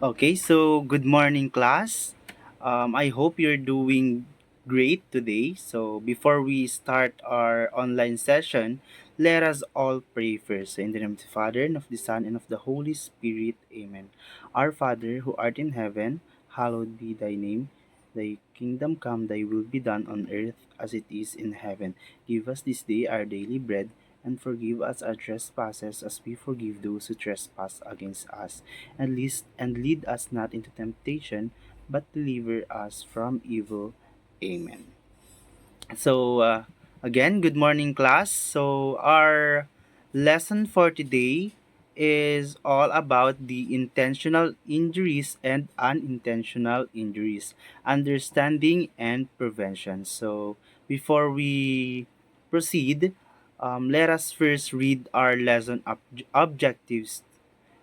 Okay, so good morning, class. I hope you're doing great today. So, before we start our online session, let us all pray first. In the name of the Father, and of the Son, and of the Holy Spirit. Amen. Our Father, who art in heaven, hallowed be thy name. Thy kingdom come, thy will be done on earth as it is in heaven. Give us this day our daily bread, and forgive us our trespasses as we forgive those who trespass against us, and lead us not into temptation, but deliver us from evil. Amen. So, again, good morning, class. So, our lesson for today is all about the intentional injuries and unintentional injuries, understanding and prevention. So, before we proceed, let us first read our lesson objectives.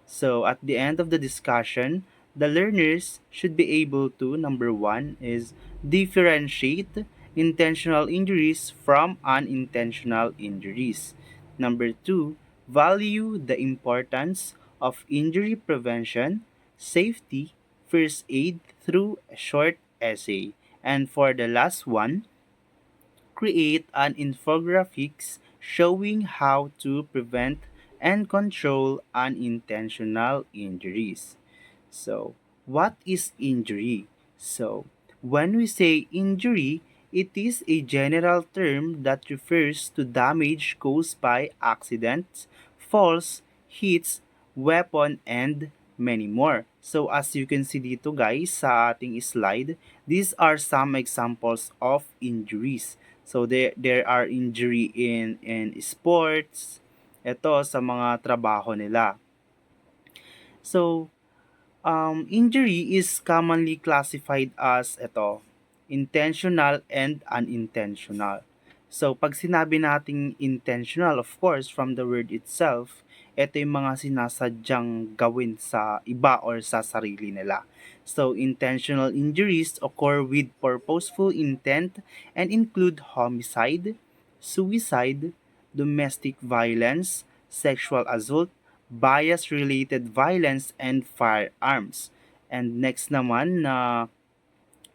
So at the end of the discussion, the learners should be able to, number one, is differentiate intentional injuries from unintentional injuries. Number two, value the importance of injury prevention, safety, first aid through a short essay. And for the last one, create an infographics showing how to prevent and control unintentional injuries. So, what is injury? So, when we say injury, it is a general term that refers to damage caused by accidents, falls, hits, weapon, and many more. So, as you can see dito guys sa ating slide, these are some examples of injuries. So, there are injury in sports, ito sa mga trabaho nila. So, injury is commonly classified as intentional and unintentional. So, pag sinabi nating intentional, of course, from the word itself, ito yung mga sinasadyang gawin sa iba or sa sarili nila. So, intentional injuries occur with purposeful intent and include homicide, suicide, domestic violence, sexual assault, bias-related violence, and firearms. And next naman na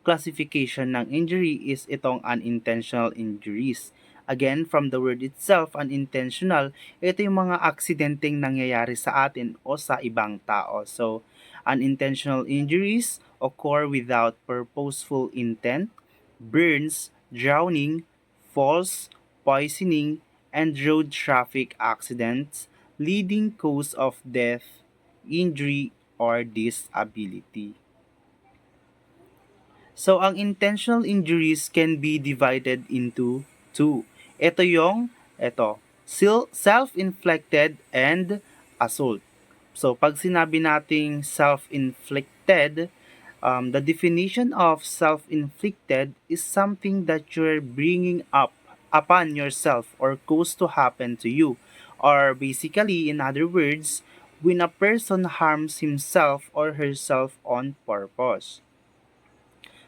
classification ng injury is itong unintentional injuries. Again, from the word itself, unintentional, ito yung mga aksidenteng nangyayari sa atin o sa ibang tao. So, unintentional injuries occur without purposeful intent, burns, drowning, falls, poisoning, and road traffic accidents, leading cause of death, injury, or disability. So, ang intentional injuries can be divided into two. Ito, self-inflicted and assault. So, pag sinabi nating self-inflicted, the definition of self-inflicted is something that you're bringing up upon yourself or caused to happen to you. Or basically, in other words, when a person harms himself or herself on purpose.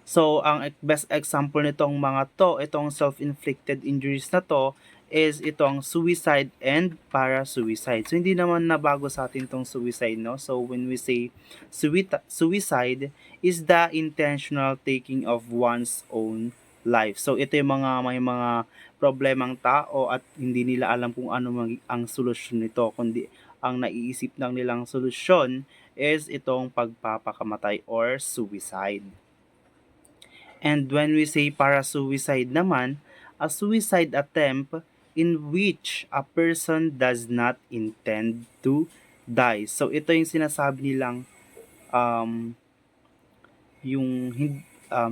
So, ang best example nitong mga to, itong self-inflicted injuries na to, is itong suicide and para-suicide. So, hindi naman nabago sa atin itong suicide, no? So, when we say suicide is the intentional taking of one's own life. So, ito yung may mga problemang tao at hindi nila alam kung ano ang solusyon nito, kundi ang naiisip lang nilang solusyon is itong pagpapakamatay or suicide. And when we say para-suicide naman, a suicide attempt in which a person does not intend to die. So ito yung sinasabi nilang um,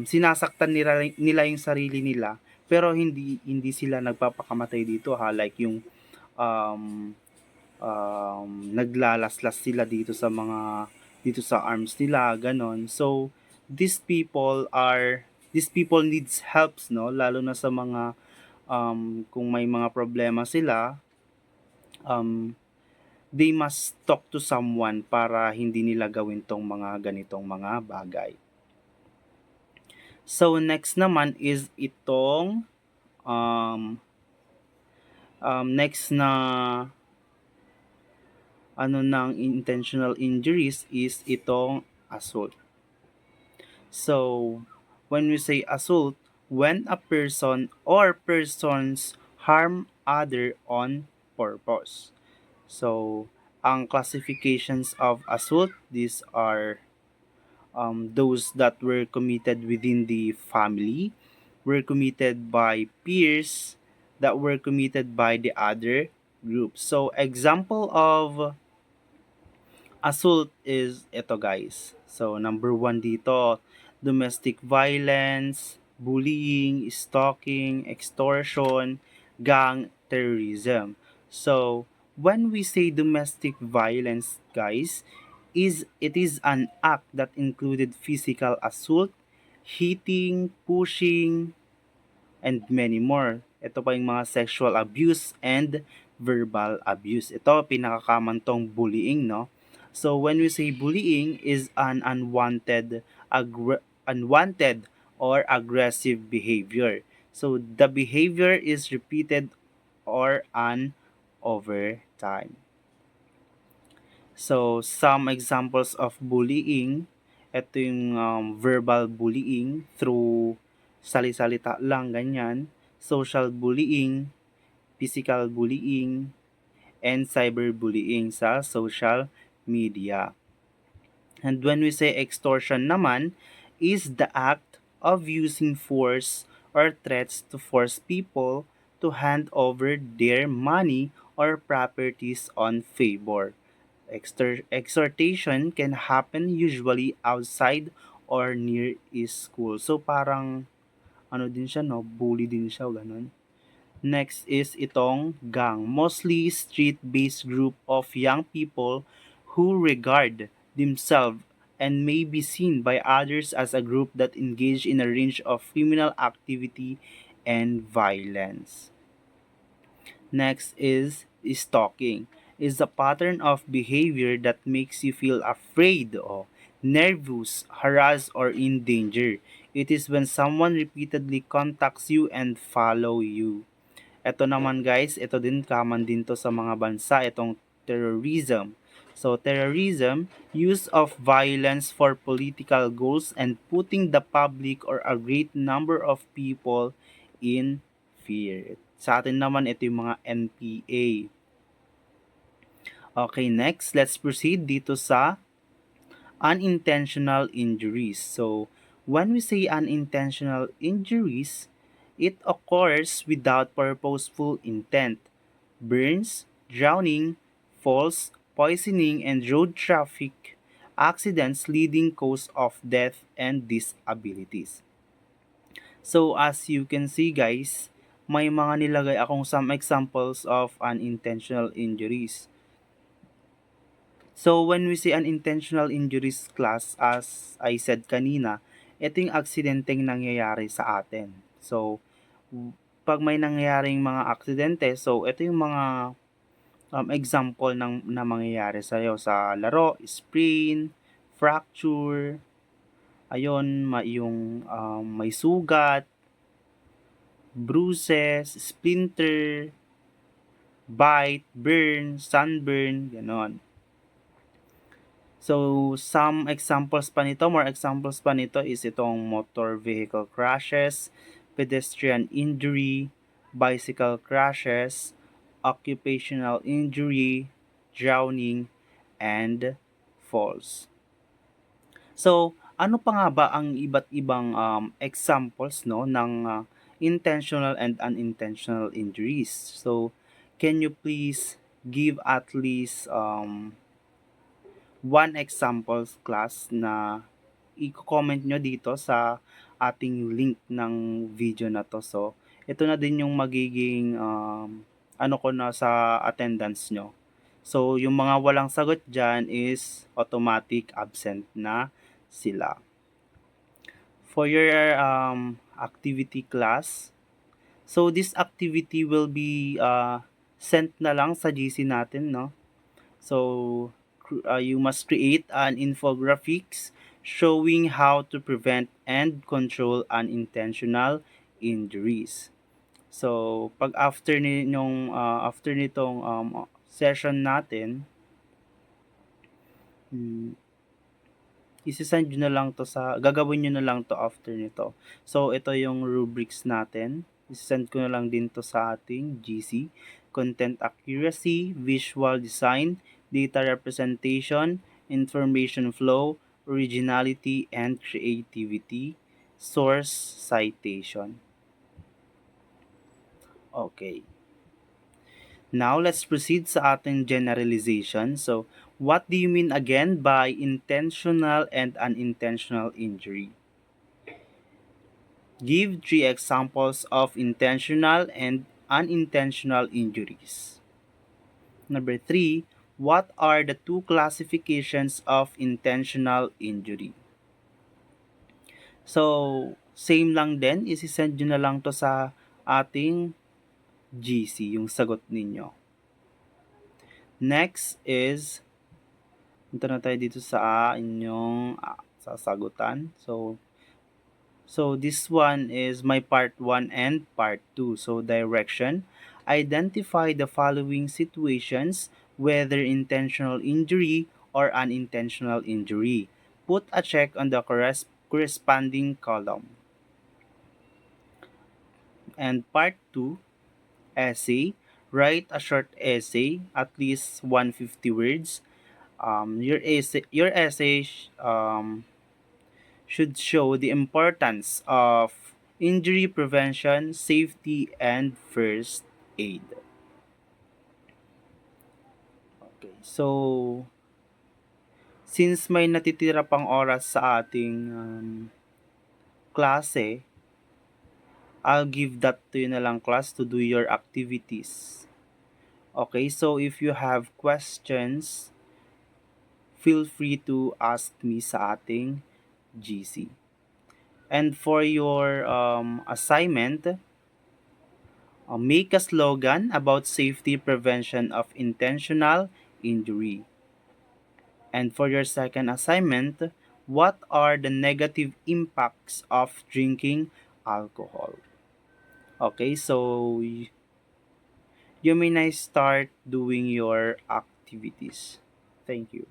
sinasaktan nila yung sarili nila pero hindi sila nagpapakamatay dito ha, like yung um, naglalaslas sila dito sa arms nila, ganon. So these people needs helps, no, lalo na sa mga kung may mga problema sila, um, they must talk to someone para hindi nila gawin tong mga ganitong mga bagay. So next naman is itong next na ng intentional injuries is itong assault. So, when we say assault, when a person or persons harm other on purpose. So, ang classifications of assault, these are those that were committed within the family, were committed by peers, that were committed by the other group. So, example of assault is ito guys. So, number one dito, domestic violence, bullying, stalking, extortion, gang, terrorism. So, when we say domestic violence, guys, it is an act that included physical assault, hitting, pushing, and many more. Ito pa yung mga sexual abuse and verbal abuse. Ito, pinakakamang tong bullying, no? So, when we say bullying is an unwanted or aggressive behavior. So, the behavior is repeated or over time. So, some examples of bullying, ito yung verbal bullying through salisalita lang, ganyan. Social bullying, physical bullying, and cyberbullying sa social media. And when we say extortion naman, is the act of using force or threats to force people to hand over their money or properties on favor. Exhortation can happen usually outside or near is school. So parang ano din siya no, bully din siya ganun. Next is itong gang, mostly street-based group of young people who regard themselves and may be seen by others as a group that engage in a range of criminal activity and violence. Next is stalking. Is a pattern of behavior that makes you feel afraid or nervous, harassed, or in danger. It is when someone repeatedly contacts you and follow you. Ito naman guys, ito din common din to sa mga bansa, itong terrorism. So terrorism, use of violence for political goals and putting the public or a great number of people in fear. Sa atin naman, ito yung mga NPA. Okay, next, let's proceed dito sa unintentional injuries. So, when we say unintentional injuries, it occurs without purposeful intent. Burns, drowning, falls, poisoning, and road traffic accidents leading cause of death and disabilities. So as you can see guys, may mga nilagay akong some examples of unintentional injuries. So when we say unintentional injuries class, as I said kanina, ito yung aksidenteng nangyayari sa atin. So pag may nangyayaring mga aksidente, so ito yung mga example na mangyayari sa iyo sa laro, sprain, fracture, ayun, yung may sugat, bruises, splinter, bite, burn, sunburn, ganon. So, some examples pa nito, more examples pa nito is itong motor vehicle crashes, pedestrian injury, bicycle crashes, occupational injury, drowning, and falls. So, ano pa nga ba ang iba't ibang examples no ng intentional and unintentional injuries? So, can you please give at least one examples class na i-comment nyo dito sa ating link ng video na to. So, ito na din yung magiging ano ko na sa attendance nyo. So, yung mga walang sagot dyan is automatic absent na sila. For your activity class, so this activity will be sent na lang sa GC natin, no? So, you must create an infographics showing how to prevent and control unintentional injuries. So, pag after nitong session natin, Isi-send nyo na lang 'to sa gagawin nyo na lang 'to after nito. So, ito yung rubrics natin. Ise-send ko na lang din 'to sa ating GC. Content accuracy, visual design, data representation, information flow, originality and creativity, source citation. Okay. Now, let's proceed sa ating generalization. So, what do you mean again by intentional and unintentional injury? Give three examples of intentional and unintentional injuries. Number three, what are the two classifications of intentional injury? So, same lang din, isi-send nyo na lang to sa ating GC, yung sagot ninyo. Next is, punta na tayo dito sa inyong sasagutan. So this one is my part 1 and part 2. So direction, identify the following situations, whether intentional injury or unintentional injury. Put a check on the corresponding column. And part 2, essay, write a short essay, at least 150 words. Your essay should show the importance of injury prevention, safety, and first aid. Okay, so since may natitira pang oras sa ating klase, I'll give that to you na lang class to do your activities. Okay, so if you have questions, feel free to ask me sa ating GC. And for your assignment, make a slogan about safety prevention of intentional injury. And for your second assignment, what are the negative impacts of drinking alcohol? Okay, so you may now start doing your activities. Thank you.